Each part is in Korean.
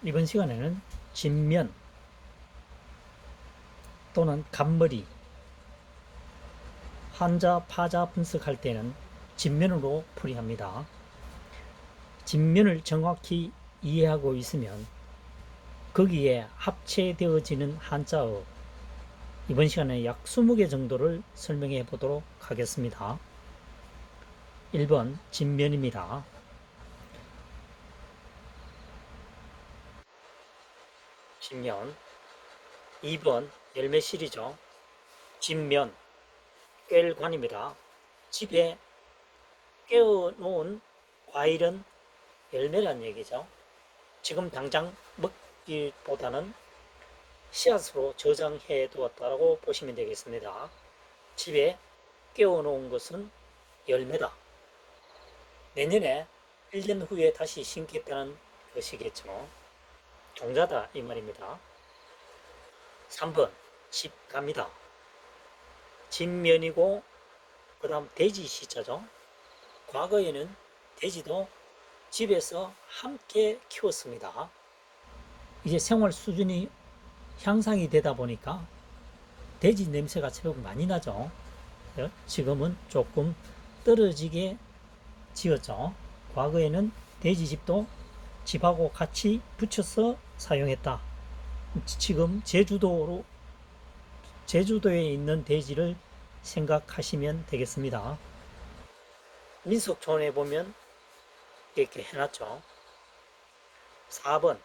이번 시간에는 진면 또는 간머리, 한자, 파자 분석할 때는 진면으로 풀이합니다. 진면을 정확히 이해하고 있으면 거기에 합체되어지는 한자어, 이번 시간에 약 20개 정도를 설명해 보도록 하겠습니다. 1번 진면입니다. 진면. 2번 열매실이죠. 진면, 깰관입니다. 집에 깨워놓은 과일은 열매란 얘기죠. 지금 당장 먹기보다는 씨앗으로 저장해 두었다고 보시면 되겠습니다. 집에 깨워놓은 것은 열매다. 내년에 1년 후에 다시 심겠다는 것이겠죠. 종자다 이 말입니다. 3번 집갑니다. 진면이고 그 다음 돼지 시자죠. 과거에는 돼지도 집에서 함께 키웠습니다. 이제 생활 수준이 향상이 되다 보니까 돼지 냄새가 제법 많이 나죠. 지금은 조금 떨어지게 지었죠. 과거에는 돼지집도 집하고 같이 붙여서 사용했다. 지금 제주도에 있는 돼지를 생각하시면 되겠습니다. 민속촌에 보면 이렇게 해놨죠. 4번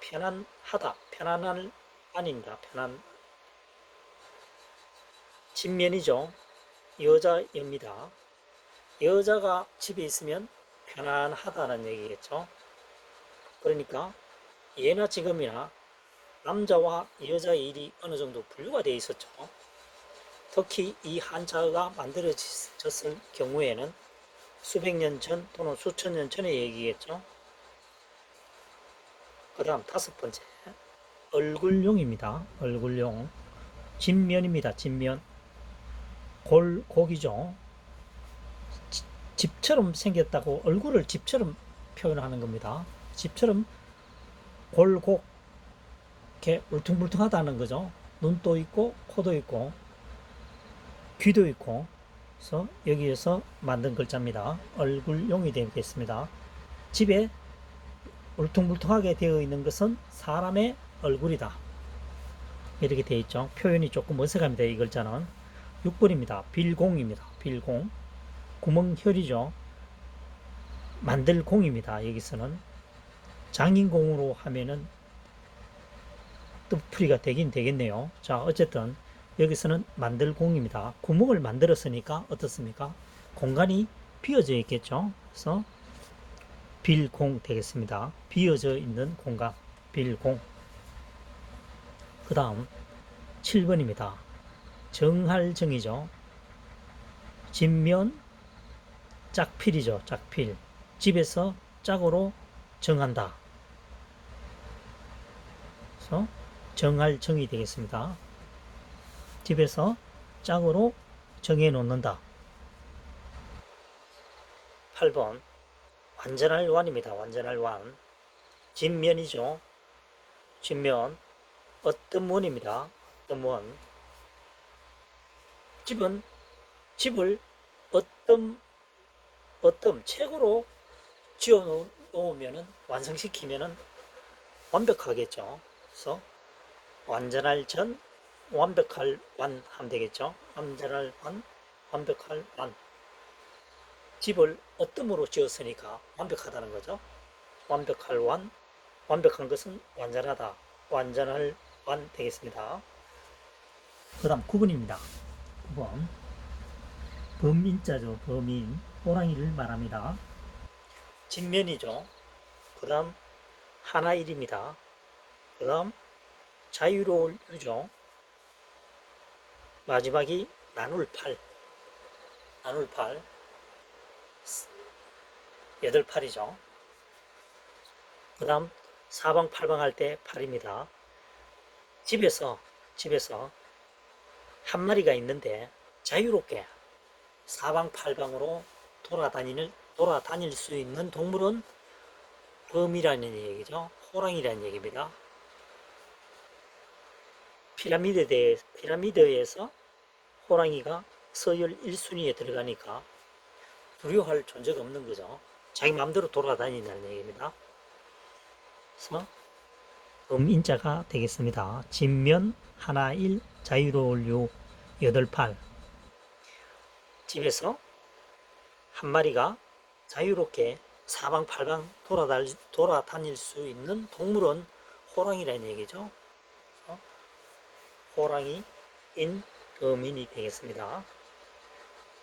편안하다. 편안할 아닙니다. 진면이죠. 여자입니다. 여자가 집에 있으면 편안하다는 얘기겠죠. 그러니까 예나 지금이나 남자와 여자의 일이 어느 정도 분류가 되어 있었죠. 특히 이 한자가 만들어졌을 경우에는 수백 년 전 또는 수천 년 전의 얘기겠죠. 그 다음 5번째 얼굴용입니다. 얼굴용. 진면입니다. 진면. 골곡이죠. 집처럼 생겼다고 얼굴을 집처럼 표현하는 겁니다. 집처럼 골곡, 이렇게 울퉁불퉁하다는 거죠. 눈도 있고 코도 있고 귀도 있고. 그래서 여기에서 만든 글자입니다. 얼굴용이 되겠습니다. 집에 울퉁불퉁하게 되어 있는 것은 사람의 얼굴이다. 이렇게 되어 있죠. 표현이 조금 어색합니다. 이 글자는. 6번입니다. 빌공입니다. 빌공. 구멍혈이죠. 만들공입니다. 여기서는 장인공으로 하면은 뜻풀이가 되긴 되겠네요. 자, 어쨌든 여기서는 만들공입니다. 구멍을 만들었으니까 어떻습니까? 공간이 비어져 있겠죠. 그래서 빌공 되겠습니다. 비어져 있는 공간, 빌공. 그 다음 7번입니다. 정할정이죠. 진면 짝필이죠. 짝필. 집에서 짝으로 정한다. 그래서 정할정이 되겠습니다. 집에서 짝으로 정해 놓는다. 8번 완전할 완입니다. 완전할 완. 진면이죠. 진면 어떤 원입니다. 어떤 원. 집을 어떤 책으로 지어 놓으면 완성시키면 완벽하겠죠. 그래서 완전할 전 완벽할 완 하면 되겠죠. 완전할 완 완벽할 완. 집을 어떤 으로 지었으니까 완벽하다는 거죠. 완벽할 완 완벽한 것은 완전하다. 완전할 완 되겠습니다. 그 다음 9번입니다. 9번 범인자죠. 범인. 호랑이를 말합니다. 진면이죠. 그 다음 하나일입니다. 그 다음 자유로울 유죠. 마지막이 나눌팔. 나눌팔. 8팔이죠. 그 다음 사방팔방 할 때 팔입니다. 집에서 한 마리가 있는데 자유롭게 사방팔방으로 돌아다닐 수 있는 동물은 범이라는 얘기죠. 호랑이라는 얘기입니다. 피라미드에서 호랑이가 서열 1순위에 들어가니까 두려워할 존재가 없는 거죠. 자기 마음대로 돌아다닌다는 얘기입니다. 그래서 음인자가 되겠습니다. 진면 하나일 자유로울 유 8팔. 집에서 한 마리가 자유롭게 사방팔방 돌아다닐 수 있는 동물은 호랑이라는 얘기죠. 호랑이인 범인이 되겠습니다.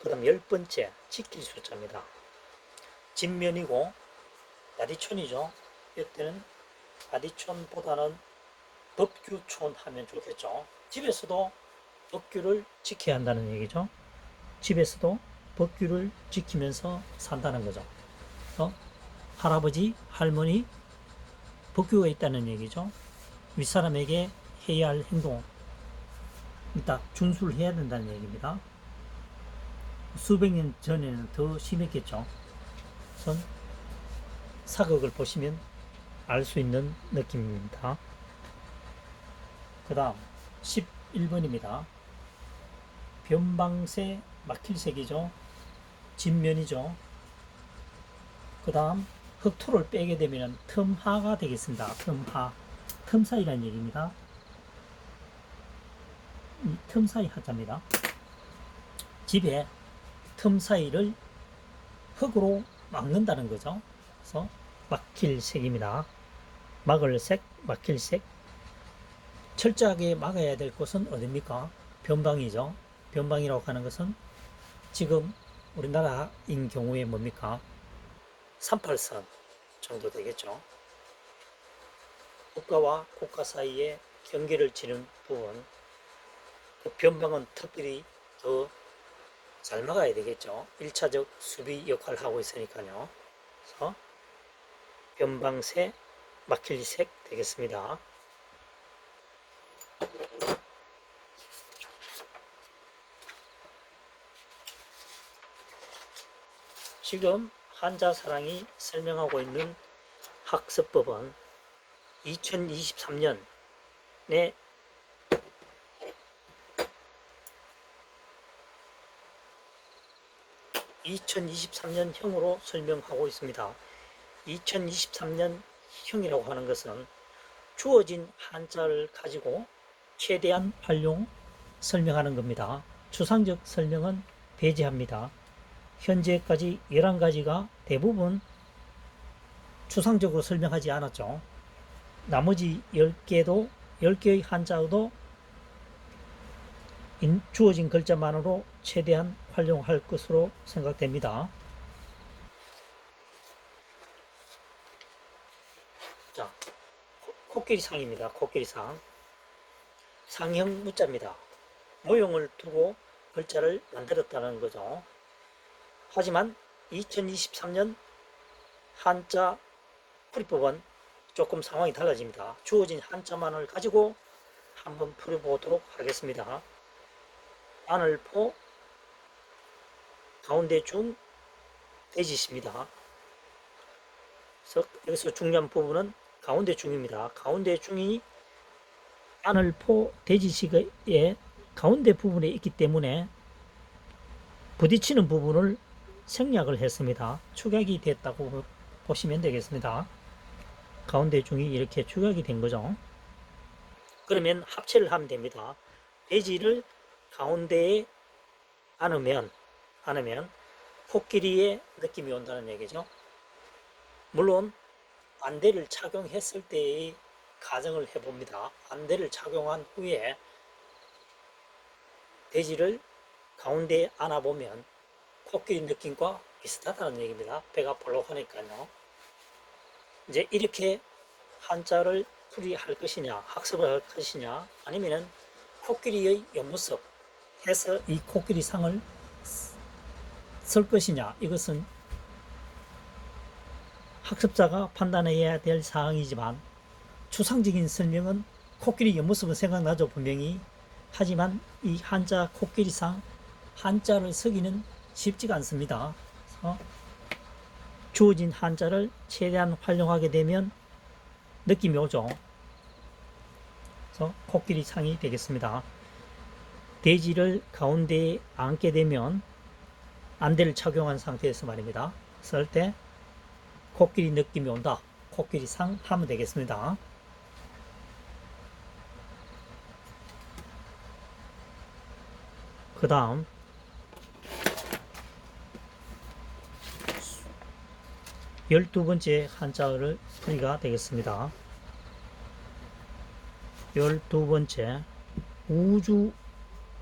그 다음 10번째 지킬 숫자입니다. 진면이고 야디촌이죠. 이때는 야디촌보다는 법규촌 하면 좋겠죠. 집에서도 법규를 지켜야 한다는 얘기죠. 집에서도 법규를 지키면서 산다는 거죠. 할아버지, 할머니 법규가 있다는 얘기죠. 윗사람에게 해야 할 행동 일단 준수를 해야 된다는 얘기입니다. 수백 년 전에는 더 심했겠죠. 우선 사극을 보시면 알 수 있는 느낌입니다. 그 다음 11번입니다. 변방세 막힐색이죠. 진면이죠. 그 다음 흑토를 빼게 되면 틈하가 되겠습니다. 틈하, 틈 사이라는 얘기입니다. 이 틈 사이 하자입니다. 집에 틈 사이를 흙으로 막는다는 거죠. 그래서 막힐 색입니다. 막을 색, 막힐 색. 철저하게 막아야 될 곳은 어디입니까? 변방이죠. 변방이라고 하는 것은 지금 우리나라인 경우에 뭡니까? 38선 정도 되겠죠. 국가와 국가 사이에 경계를 치는 부분, 그 변방은 특별히 더 잘 막아야 되겠죠. 1차적 수비 역할을 하고 있으니까요. 그래서 변방세, 막힐색 되겠습니다. 지금 한자사랑이 설명하고 있는 학습법은 2023년에 2023년형으로 설명하고 있습니다. 2023년형이라고 하는 것은 주어진 한자를 가지고 최대한 활용, 설명하는 겁니다. 추상적 설명은 배제합니다. 현재까지 11가지가 대부분 추상적으로 설명하지 않았죠. 나머지 10개의 한자도 주어진 글자만으로 최대한 활용할 것으로 생각됩니다. 자, 코끼리상입니다. 코끼리상. 상형 무자입니다. 모형을 두고 글자를 만들었다는 거죠. 하지만 2023년 한자 풀이법은 조금 상황이 달라집니다. 주어진 한자만을 가지고 한번 풀어보도록 하겠습니다. 안을포 가운데 중 돼지시입니다. 그래서 여기서 중요한 부분은 가운데 중입니다. 가운데 중이 안을포 돼지시의 가운데 부분에 있기 때문에 부딪히는 부분을 생략을 했습니다. 축약이 됐다고 보시면 되겠습니다. 가운데 중이 이렇게 축약이 된 거죠. 그러면 합체를 하면 됩니다. 돼지를 가운데에 안으면 코끼리의 느낌이 온다는 얘기죠. 물론 안대를 착용했을 때의 가정을 해봅니다. 안대를 착용한 후에 돼지를 가운데에 안아보면 코끼리 느낌과 비슷하다는 얘기입니다. 배가 볼록하니까요. 이제 이렇게 한자를 풀이할 것이냐, 학습을 할 것이냐, 아니면은 코끼리의 옆모습 해서 이 코끼리 상을 쓸 것이냐, 이것은 학습자가 판단해야 될 사항이지만 추상적인 설명은 코끼리 옆모습은 생각나죠, 분명히. 하지만 이 한자 코끼리상 한자를 쓰기는 쉽지가 않습니다. 그래서 주어진 한자를 최대한 활용하게 되면 느낌이 오죠. 그래서 코끼리 상이 되겠습니다. 대지를 가운데에 앉게 되면 안대를 착용한 상태에서 말입니다. 쓸 때 코끼리 느낌이 온다. 코끼리 상 하면 되겠습니다. 그 다음 12번째 한자어를 풀이가 되겠습니다. 12번째 우주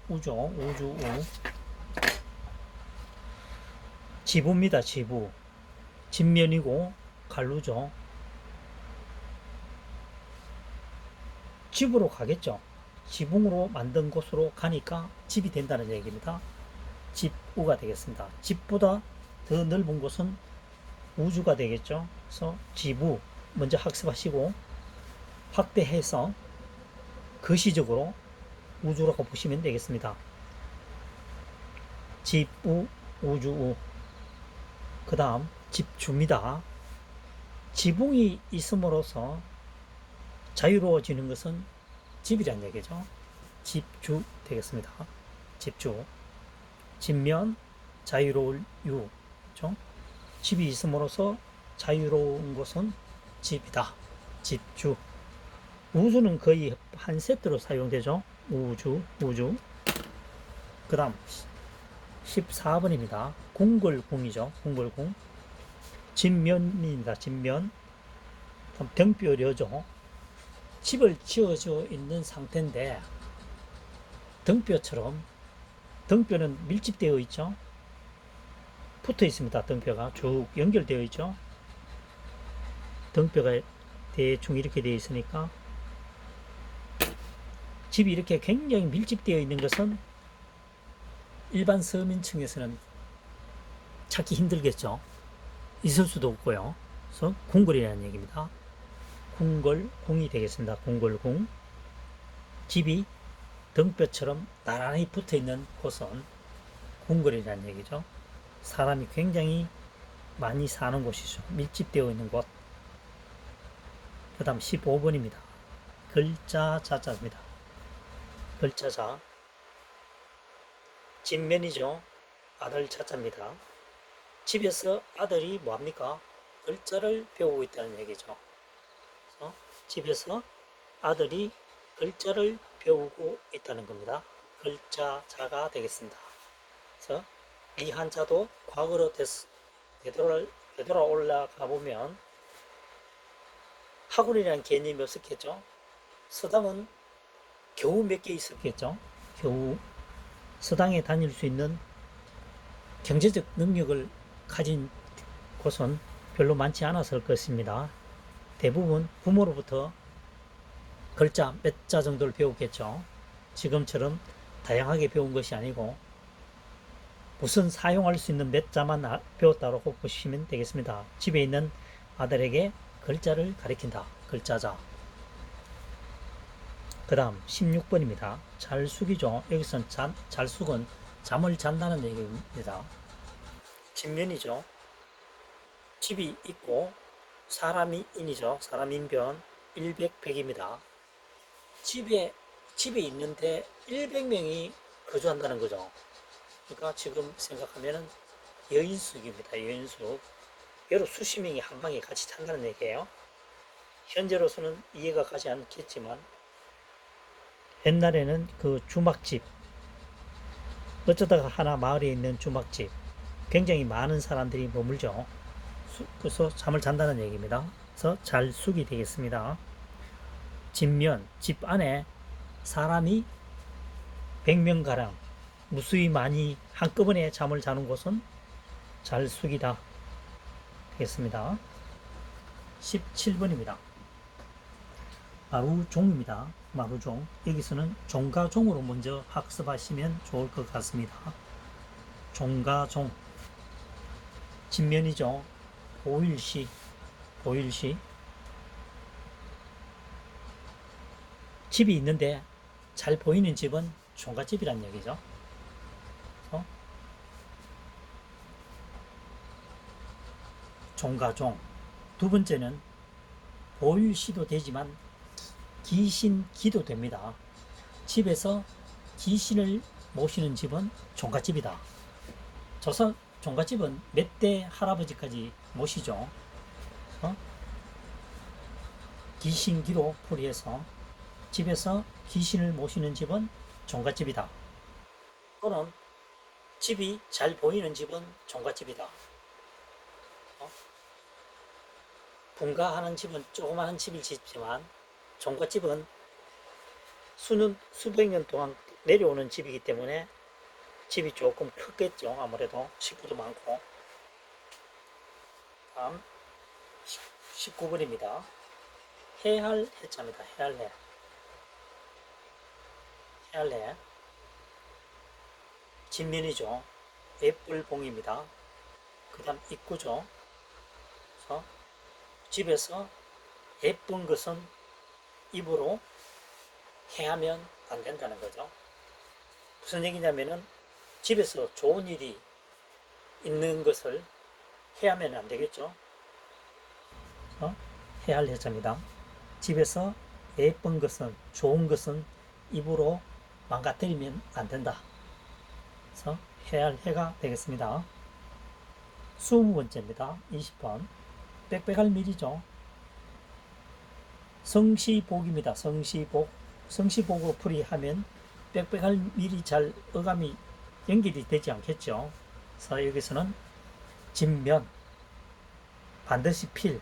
우죠. 우주 우. 지부입니다. 지부. 진면이고 갈루죠. 집으로 가겠죠. 지붕으로 만든 곳으로 가니까 집이 된다는 얘기입니다. 집우가 되겠습니다. 집보다 더 넓은 곳은 우주가 되겠죠. 그래서 지부 먼저 학습하시고 확대해서 거시적으로 우주라고 보시면 되겠습니다. 집우, 우주우. 그 다음 집주입니다. 지붕이 있음으로써 자유로워지는 것은 집이란 얘기죠. 집주 되겠습니다. 집주. 집면 자유로울 유. 그렇죠? 집이 있음으로써 자유로운 것은 집이다. 집주. 우주는 거의 한 세트로 사용되죠. 우주, 우주. 그 다음 14번입니다. 궁궐궁이죠. 궁궐궁. 진면입니다. 진면. 등뼈려죠. 집을 지어져 있는 상태인데 등뼈처럼, 등뼈는 밀집되어 있죠. 붙어 있습니다. 등뼈가 쭉 연결되어 있죠. 등뼈가 대충 이렇게 되어 있으니까 집이 이렇게 굉장히 밀집되어 있는 것은 일반 서민층에서는 찾기 힘들겠죠. 있을 수도 없고요. 그래서 궁궐이라는 얘기입니다. 궁궐궁이 되겠습니다. 궁궐궁. 집이 등뼈처럼 나란히 붙어 있는 곳은 궁궐이라는 얘기죠. 사람이 굉장히 많이 사는 곳이죠. 밀집되어 있는 곳. 그 다음 15번입니다. 글자 자자입니다. 글자자. 진면이죠. 아들 자자입니다. 집에서 아들이 뭐합니까? 글자를 배우고 있다는 얘기죠. 그래서 집에서 아들이 글자를 배우고 있다는 겁니다. 글자자가 되겠습니다. 그래서 이 한자도 과거로 되돌아 올라가 보면 학원이라는 개념이 없었겠죠. 서당은 겨우 몇 개 있었겠죠. 겨우 서당에 다닐 수 있는 경제적 능력을 가진 곳은 별로 많지 않았을 것입니다. 대부분 부모로부터 글자 몇 자 정도를 배웠겠죠. 지금처럼 다양하게 배운 것이 아니고 무슨 사용할 수 있는 몇 자만 배웠다고 보시면 되겠습니다. 집에 있는 아들에게 글자를 가리킨다. 글자자. 그 다음 16번입니다. 잘숙이죠. 여기서는 잘숙은 잠을 잔다는 얘기입니다. 진면이죠. 집이 있고 사람이 인이죠. 사람 인변 100백입니다. 집에 있는데 100명이 거주한다는 거죠. 그러니까 지금 생각하면은 여인숙입니다. 여인숙. 여러 수십 명이 한 방에 같이 잔다는 얘기예요. 현재로서는 이해가 가지 않겠지만 옛날에는 그 주막집, 어쩌다가 하나 마을에 있는 주막집, 굉장히 많은 사람들이 머물죠. 그래서 잠을 잔다는 얘기입니다. 그래서 잘숙이 되겠습니다. 집면, 집 안에 사람이 100명가량 무수히 많이 한꺼번에 잠을 자는 곳은 잘숙이다 되겠습니다. 17번입니다. 마루종입니다. 마루종. 여기서는 종가종으로 먼저 학습하시면 좋을 것 같습니다. 종가종. 진면이죠. 보일시. 보일시. 집이 있는데 잘 보이는 집은 종가집이란 얘기죠. 종가종. 두 번째는 보일시도 되지만 귀신기도 됩니다. 집에서 귀신을 모시는 집은 종갓집이다. 조선 종갓집은 몇 대 할아버지까지 모시죠. 귀신기로 풀이해서 집에서 귀신을 모시는 집은 종갓집이다. 또는 집이 잘 보이는 집은 종갓집이다. 분가하는 집은 조그마한 집을 짓지만 종갓집은 수백 년 동안 내려오는 집이기 때문에 집이 조금 크겠죠. 아무래도 식구도 많고. 다음 19번입니다. 해할 해자입니다. 해할해. 해할해. 진면이죠. 애플봉입니다. 그 다음 입구죠. 그래서 집에서 예쁜 것은 입으로 해하면 안 된다는 거죠. 무슨 얘기냐면은 집에서 좋은 일이 있는 것을 해하면 안 되겠죠. 해할 해자입니다. 집에서 예쁜 것은, 좋은 것은 입으로 망가뜨리면 안 된다. 그래서 해할 해가 되겠습니다. 20번째입니다. 20번. 빽빽할 밀이죠. 성시복입니다. 성시복. 성시복으로 풀이하면 빽빽할 밀이 잘 어감이 연결이 되지 않겠죠. 그래서 여기서는 진면, 반드시 필,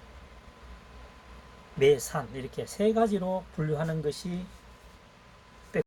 매산 이렇게 세 가지로 분류하는 것이